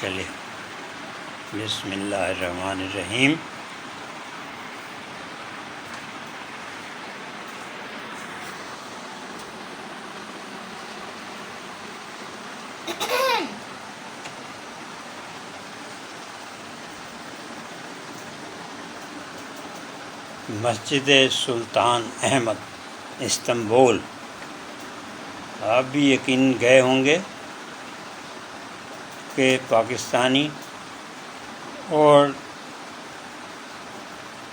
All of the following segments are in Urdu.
چلیے بسم اللہ الرحمن الرحیم۔ مسجد سلطان احمد استنبول، آپ بھی یقین گئے ہوں گے کہ پاکستانی اور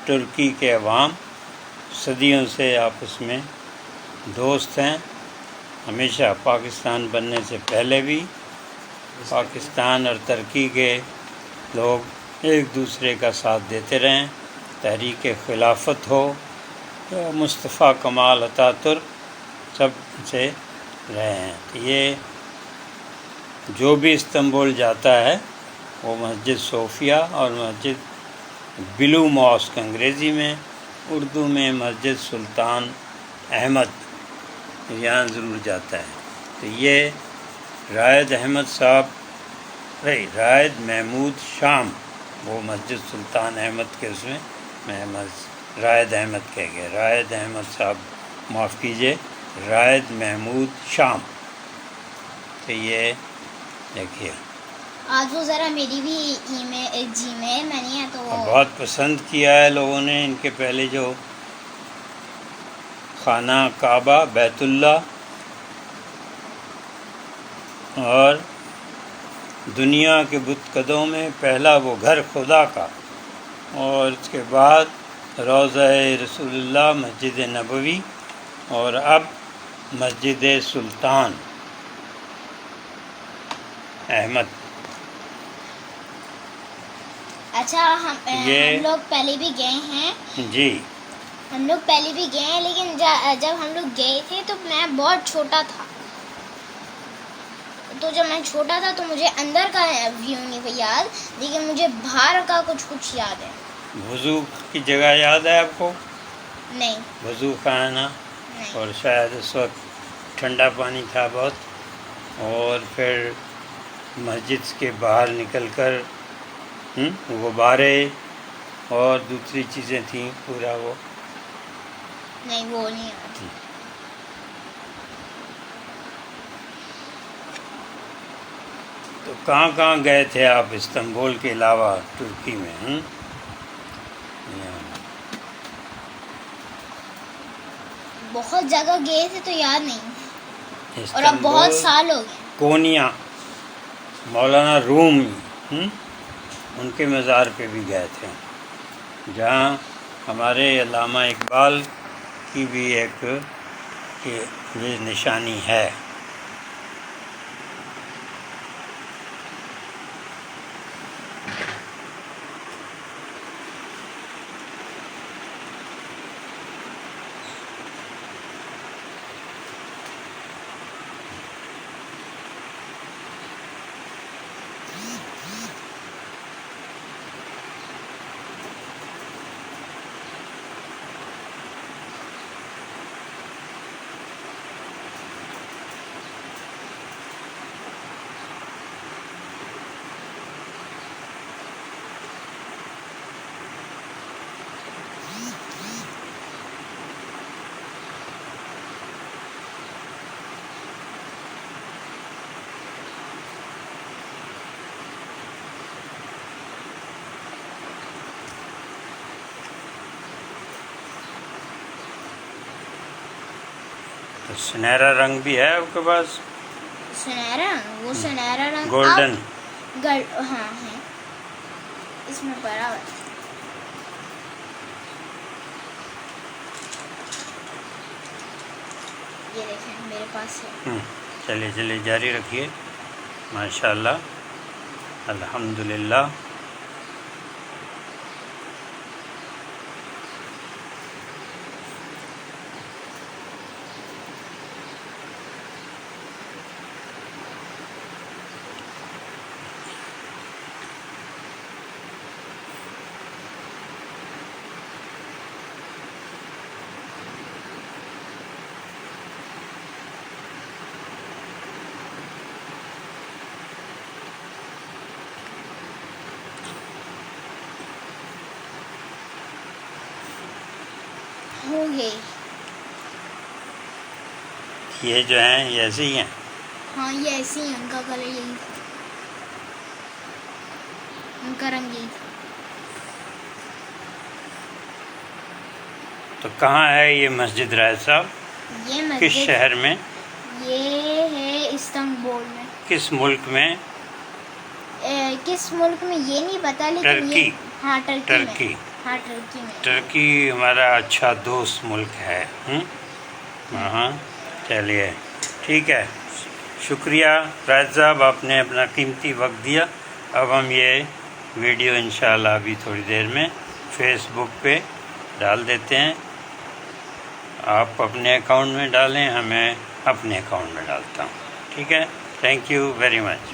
ترکی کے عوام صدیوں سے آپس میں دوست ہیں۔ ہمیشہ پاکستان بننے سے پہلے بھی پاکستان اور ترکی کے لوگ ایک دوسرے کا ساتھ دیتے رہے ہیں، تحریک خلافت ہو یا مصطفیٰ کمال اتہ ترک، سب سے رہے ہیں۔ یہ جو بھی استنبول جاتا ہے وہ مسجد صوفیہ اور مسجد بلو ماسک انگریزی میں، اردو میں مسجد سلطان احمد، یہاں ضرور جاتا ہے۔ تو یہ رائد احمد صاحب، رائد محمود شام، وہ مسجد سلطان احمد کے اس میں رائد احمد کہہ گئے، رائد احمد صاحب معاف کیجیے، رائد محمود شام۔ تو یہ دیکھیے آج وہ ذرا میری بھی جی میل میں نہیں ہے تو بہت پسند کیا ہے لوگوں نے ان کے پہلے جو خانہ کعبہ، بیت اللہ اور دنیا کے بت قدوں میں پہلا وہ گھر خدا کا، اور اس کے بعد روضہ رسول اللہ، مسجد نبوی، اور اب مسجد سلطان احمد۔ اچھا ہم لوگ پہلے بھی گئے ہیں، جی ہم لوگ پہلے بھی گئے ہیں، لیکن جب ہم لوگ گئے تھے تو میں بہت چھوٹا تھا، تو جب میں چھوٹا تھا تو مجھے اندر کا ویو نہیں یاد، لیکن مجھے باہر کا کچھ یاد ہے۔ وضو کی جگہ یاد ہے آپ کو؟ نہیں وضو خانہ، نہیں۔ اور شاید اس وقت ٹھنڈا پانی تھا بہت، اور پھر مسجد کے باہر نکل کر غبارے اور دوسری چیزیں تھیں، پورا وہ نہیں وہ نہیں آتی۔ تو کہاں کہاں گئے تھے آپ استنبول کے علاوہ ترکی میں؟ بہت جگہ گئے تھے تو یاد نہیں، اور اب بہت سال ہو گئے۔ کونیا، مولانا روم، ان کے مزار پہ بھی گئے تھے، جہاں ہمارے علامہ اقبال کی بھی ایک یہ نشانی ہے۔ تو سنہرا رنگ بھی ہے آپ کے پاس؟ سنہرا، وہ سنہرا رنگ گولڈن، ہاں ہے، اس میں پڑا ہوا ہے۔ یہ دیکھیں میرے پاس ہے۔ چلیے جاری رکھیے، ماشاءاللہ، الحمدللہ۔ ہو گئے. یہ جو ہیں یہ ایسے ہی ہیں. ہاں یہ ایسے ہی ہیں، ان کا کلر یہی تھا، ان کا رنگ یہی تھا. تو کہاں ہے یہ مسجد رائد صاحب؟ یہ کس مسجد شہر میں؟ یہ ہے استنبول میں. کس ملک میں؟ کس ملک میں یہ نہیں پتا، لیکن ٹرکی. یہ ہاں ٹرکی ٹرکی. میں. ہاں ٹرکی میں. ٹرکی ہمارا اچھا دوست ملک ہے. ہاں چلیے ٹھیک ہے. شکریہ رائد صاحب، آپ نے اپنا قیمتی وقت دیا. اب ہم یہ ویڈیو انشاءاللہ ابھی تھوڑی دیر میں فیس بک پہ ڈال دیتے ہیں. آپ اپنے اکاؤنٹ میں ڈالیں، ہمیں اپنے اکاؤنٹ میں ڈالتا ہوں. ٹھیک ہے، تھینک یو ویری مچ.